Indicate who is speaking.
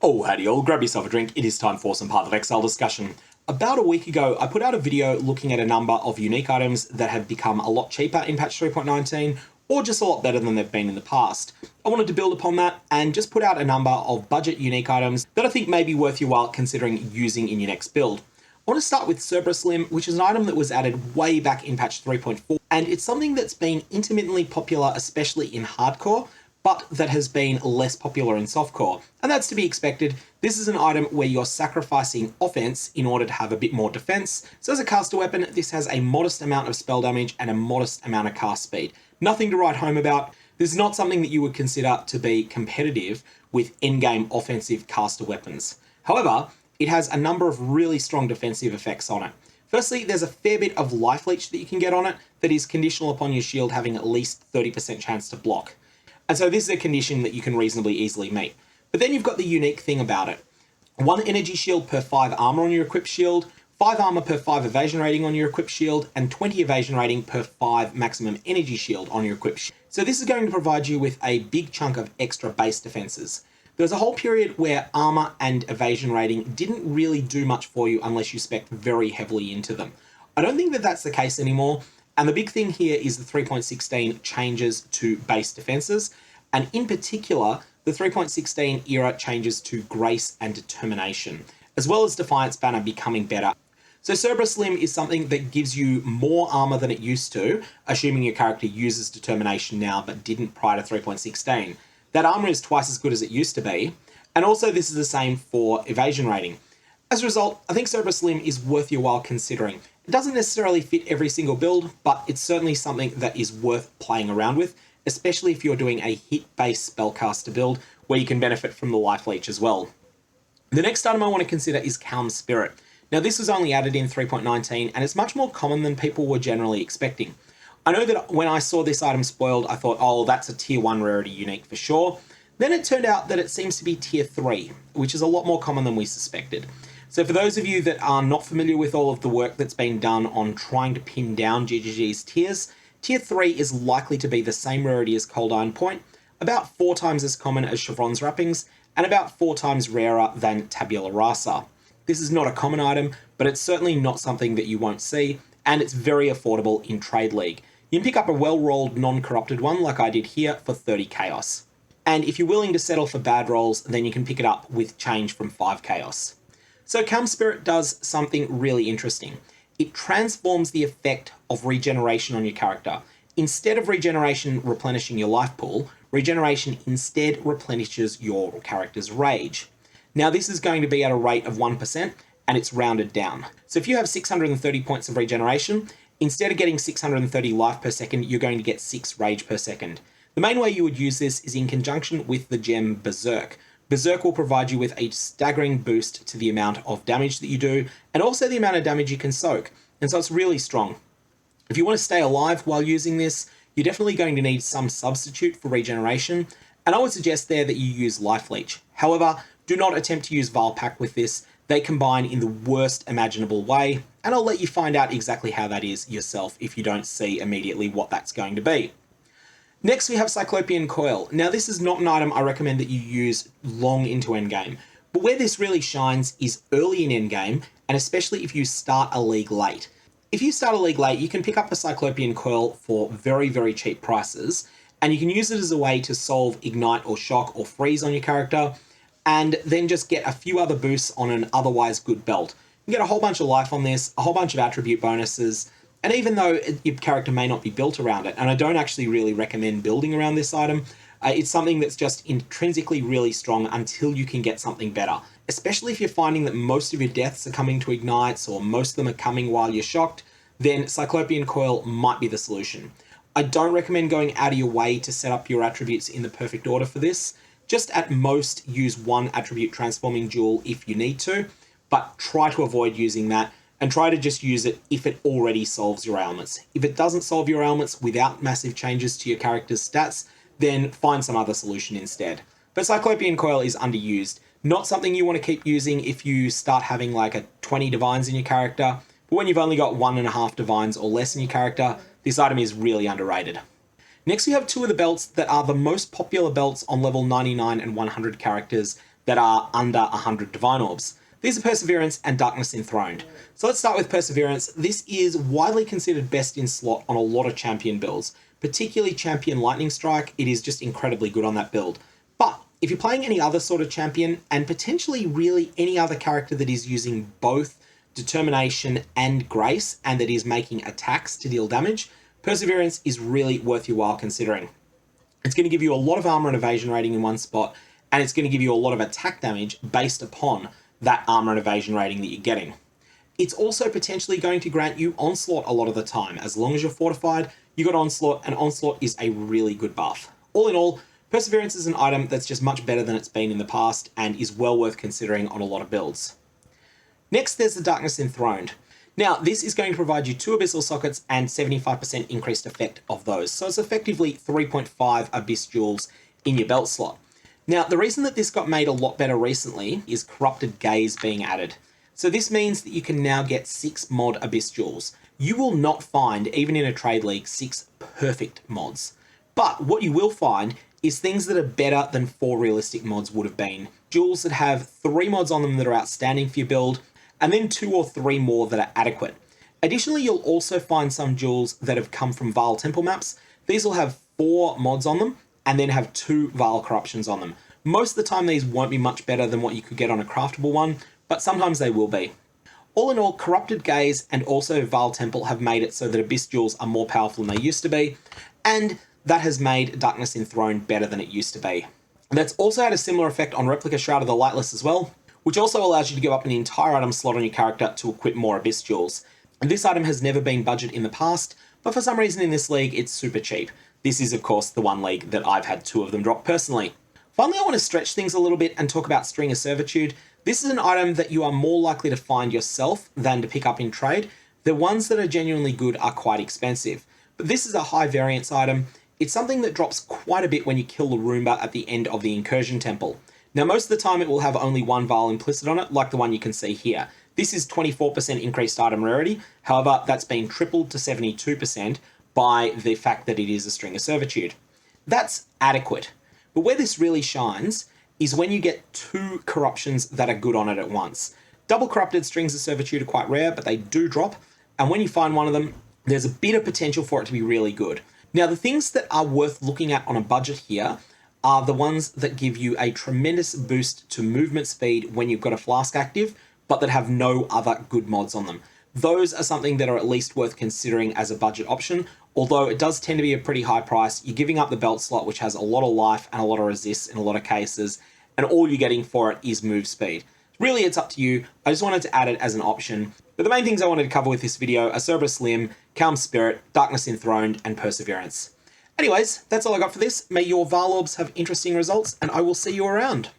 Speaker 1: Oh, howdy all, grab yourself a drink, it is time for some Path of Exile discussion. About a week ago, I put out a video looking at a number of unique items that have become a lot cheaper in patch 3.19, or just a lot better than they've been in the past. I wanted to build upon that and just put out a number of budget unique items that I think may be worth your while considering using in your next build. I want to start with Cerberus Limb, which is an item that was added way back in patch 3.4, and it's something that's been intermittently popular, especially in hardcore, but that has been less popular in softcore, and that's to be expected. This is an item where you're sacrificing offense in order to have a bit more defense. So as a caster weapon, this has a modest amount of spell damage and a modest amount of cast speed. Nothing to write home about. This is not something that you would consider to be competitive with endgame offensive caster weapons. However, it has a number of really strong defensive effects on it. Firstly, there's a fair bit of life leech that you can get on it that is conditional upon your shield having at least 30% chance to block. And so this is a condition that you can reasonably easily meet. But then you've got the unique thing about it. 1 energy shield per 5 armor on your equipped shield, 5 armor per 5 evasion rating on your equipped shield, and 20 evasion rating per 5 maximum energy shield on your equipped shield. So this is going to provide you with a big chunk of extra base defenses. There was a whole period where armor and evasion rating didn't really do much for you unless you spec'd very heavily into them. I don't think that that's the case anymore. And the big thing here is the 3.16 changes to base defenses, and in particular, the 3.16 era changes to Grace and Determination, as well as Defiance Banner becoming better. So Cerberus Limb is something that gives you more armor than it used to, assuming your character uses Determination now but didn't prior to 3.16. That armor is twice as good as it used to be, and also this is the same for evasion rating. As a result, I think Cerberus Limb is worth your while considering. It doesn't necessarily fit every single build, but it's certainly something that is worth playing around with, especially if you're doing a hit-based spellcaster build where you can benefit from the life leech as well. The next item I want to consider is Kaom Spirit. Now this was only added in 3.19 and it's much more common than people were generally expecting. I know that when I saw this item spoiled, I thought, oh, that's a tier 1 rarity unique for sure. Then it turned out that it seems to be tier 3, which is a lot more common than we suspected. So for those of you that are not familiar with all of the work that's been done on trying to pin down GGG's tiers, tier 3 is likely to be the same rarity as Cold Iron Point, about 4 times as common as Chevron's Wrappings, and about 4 times rarer than Tabula Rasa. This is not a common item, but it's certainly not something that you won't see, and it's very affordable in Trade League. You can pick up a well-rolled, non-corrupted one like I did here for 30 Chaos. And if you're willing to settle for bad rolls, then you can pick it up with change from 5 Chaos. So Kaom Spirit does something really interesting. It transforms the effect of regeneration on your character. Instead of regeneration replenishing your life pool, regeneration instead replenishes your character's rage. Now this is going to be at a rate of 1%, and it's rounded down. So if you have 630 points of regeneration, instead of getting 630 life per second, you're going to get 6 rage per second. The main way you would use this is in conjunction with the gem Berserk. Berserk will provide you with a staggering boost to the amount of damage that you do, and also the amount of damage you can soak, and so it's really strong. If you want to stay alive while using this, you're definitely going to need some substitute for regeneration, and I would suggest there that you use Life Leech. However, do not attempt to use Vile Pack with this. They combine in the worst imaginable way, and I'll let you find out exactly how that is yourself if you don't see immediately what that's going to be. Next we have Cyclopean Coil. Now this is not an item I recommend that you use long into endgame, but where this really shines is early in endgame, and especially if you start a league late. If you start a league late, you can pick up a Cyclopean Coil for very, very cheap prices, and you can use it as a way to solve Ignite or Shock or Freeze on your character, and then just get a few other boosts on an otherwise good belt. You get a whole bunch of life on this, a whole bunch of attribute bonuses, and even though your character may not be built around it, and I don't actually really recommend building around this item, it's something that's just intrinsically really strong until you can get something better. Especially if you're finding that most of your deaths are coming to ignites, or most of them are coming while you're shocked, then Cyclopean Coil might be the solution. I don't recommend going out of your way to set up your attributes in the perfect order for this. Just at most use 1 attribute transforming jewel if you need to, but try to avoid using that, and try to just use it if it already solves your ailments. If it doesn't solve your ailments without massive changes to your character's stats, then find some other solution instead. But Cyclopean Coil is underused. Not something you want to keep using if you start having like a 20 divines in your character, but when you've only got 1.5 divines or less in your character, this item is really underrated. Next we have 2 of the belts that are the most popular belts on level 99 and 100 characters that are under 100 Divine Orbs. These are Perseverance and Darkness Enthroned. So let's start with Perseverance. This is widely considered best in slot on a lot of champion builds, particularly champion Lightning Strike. It is just incredibly good on that build. But if you're playing any other sort of champion, and potentially really any other character that is using both Determination and Grace, and that is making attacks to deal damage, Perseverance is really worth your while considering. It's going to give you a lot of armor and evasion rating in one spot, and it's going to give you a lot of attack damage based upon that armor and evasion rating that you're getting. It's also potentially going to grant you Onslaught a lot of the time. As long as you're fortified, you got Onslaught, and Onslaught is a really good buff. All in all, Perseverance is an item that's just much better than it's been in the past and is well worth considering on a lot of builds. Next, there's the Darkness Enthroned. Now, this is going to provide you 2 Abyssal Sockets and 75% increased effect of those. So it's effectively 3.5 Abyss Jewels in your belt slot. Now, the reason that this got made a lot better recently is Corrupted Gaze being added. So this means that you can now get 6 mod Abyss Jewels. You will not find, even in a trade league, 6 perfect mods. But what you will find is things that are better than 4 realistic mods would have been. Jewels that have 3 mods on them that are outstanding for your build, and then 2 or 3 more that are adequate. Additionally, you'll also find some jewels that have come from Vile Temple maps. These will have 4 mods on them, and then have 2 Vile Corruptions on them. Most of the time, these won't be much better than what you could get on a craftable one, but sometimes they will be. All in all, Corrupted Gaze and also Vile Temple have made it so that Abyss Jewels are more powerful than they used to be, and that has made Darkness Enthroned better than it used to be. And that's also had a similar effect on Replica Shroud of the Lightless as well, which also allows you to give up an entire item slot on your character to equip more Abyss Jewels. And this item has never been budget in the past, but for some reason in this league, it's super cheap. This is, of course, the one league that I've had 2 of them drop personally. Finally, I want to stretch things a little bit and talk about String of Servitude. This is an item that you are more likely to find yourself than to pick up in trade. The ones that are genuinely good are quite expensive. But this is a high variance item. It's something that drops quite a bit when you kill the Roomba at the end of the Incursion Temple. Now, most of the time it will have only 1 Vile implicit on it, like the one you can see here. This is 24% increased item rarity. However, that's been tripled to 72% by the fact that it is a String of Servitude. That's adequate. But where this really shines is when you get 2 corruptions that are good on it at once. Double corrupted Strings of Servitude are quite rare, but they do drop. And when you find one of them, there's a bit of potential for it to be really good. Now, the things that are worth looking at on a budget here are the ones that give you a tremendous boost to movement speed when you've got a flask active, but that have no other good mods on them. Those are something that are at least worth considering as a budget option, although it does tend to be a pretty high price. You're giving up the belt slot, which has a lot of life and a lot of resists in a lot of cases, and all you're getting for it is move speed. Really, it's up to you. I just wanted to add it as an option. But the main things I wanted to cover with this video are Cerberus Limb, Kaom Spirit, Darkness Enthroned, and Perseverance. Anyways, that's all I got for this. May your Vile Orbs have interesting results, and I will see you around.